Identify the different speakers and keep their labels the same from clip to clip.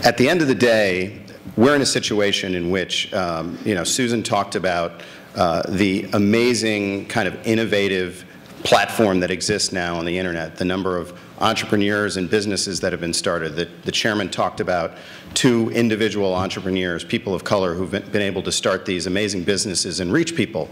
Speaker 1: At the end of the day, we're in a situation in which, Susan talked about the amazing kind of innovative platform that exists now on the internet, the number of entrepreneurs and businesses that have been started. The chairman talked about 2 individual entrepreneurs, people of color, who've been able to start these amazing businesses and reach people.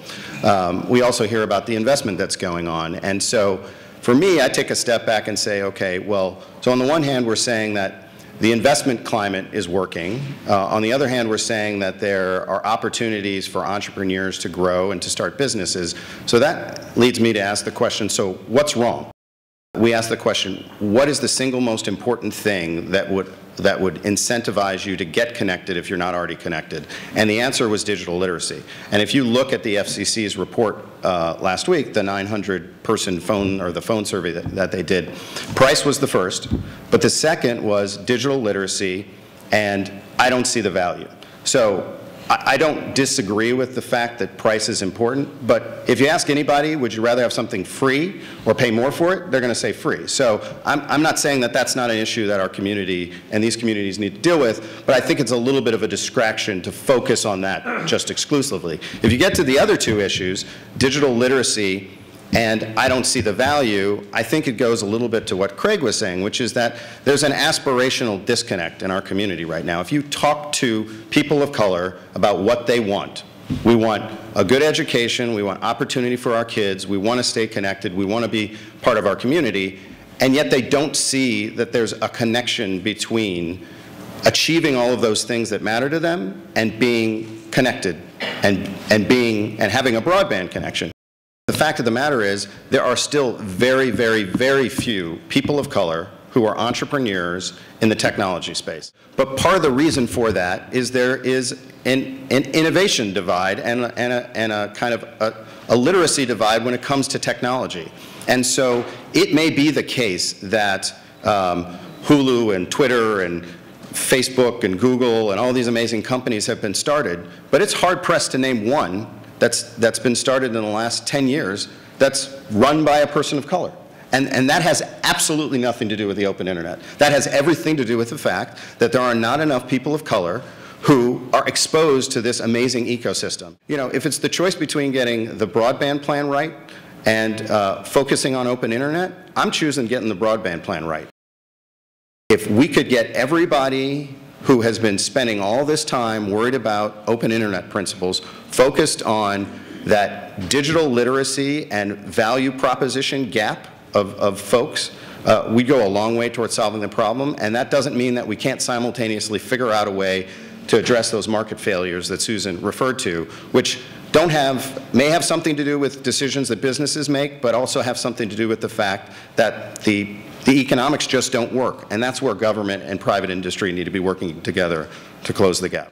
Speaker 1: We also hear about the investment that's going on. And so for me, I take a step back and say, okay, well, so on the one hand, we're saying that the investment climate is working. On the other hand, we're saying that there are opportunities for entrepreneurs to grow and to start businesses. So that leads me to ask the question, so what's wrong? We ask the question, what is the single most important thing that would incentivize you to get connected if you're not already connected? And the answer was digital literacy. And if you look at the FCC's report last week, the 900-person phone, or the phone survey that they did, price was the first, but the second was digital literacy, and I don't see the value. So I don't disagree with the fact that price is important, but if you ask anybody, would you rather have something free or pay more for it, they're going to say free. So I'm not saying that that's not an issue that our community and these communities need to deal with, but I think it's a little bit of a distraction to focus on that just exclusively. If you get to the other 2 issues, digital literacy and I don't see the value, I think it goes a little bit to what Craig was saying, which is that there's an aspirational disconnect in our community right now. If you talk to people of color about what they want, we want a good education, we want opportunity for our kids, we want to stay connected, we want to be part of our community, and yet they don't see that there's a connection between achieving all of those things that matter to them and being connected and having a broadband connection. The fact of the matter is, there are still very, very, very few people of color who are entrepreneurs in the technology space. But part of the reason for that is there is an innovation divide and a kind of a literacy divide when it comes to technology. And so it may be the case that Hulu and Twitter and Facebook and Google and all these amazing companies have been started, but it's hard-pressed to name one that's been started in the last 10 years that's run by a person of color. And that has absolutely nothing to do with the open internet. That has everything to do with the fact that there are not enough people of color who are exposed to this amazing ecosystem. You know, if it's the choice between getting the broadband plan right and focusing on open internet, I'm choosing getting the broadband plan right. If we could get everybody who has been spending all this time worried about open internet principles focused on that digital literacy and value proposition gap of folks, we go a long way towards solving the problem, and that doesn't mean that we can't simultaneously figure out a way to address those market failures that Susan referred to, which may have something to do with decisions that businesses make, but also have something to do with the fact that the economics just don't work, and that's where government and private industry need to be working together to close the gap.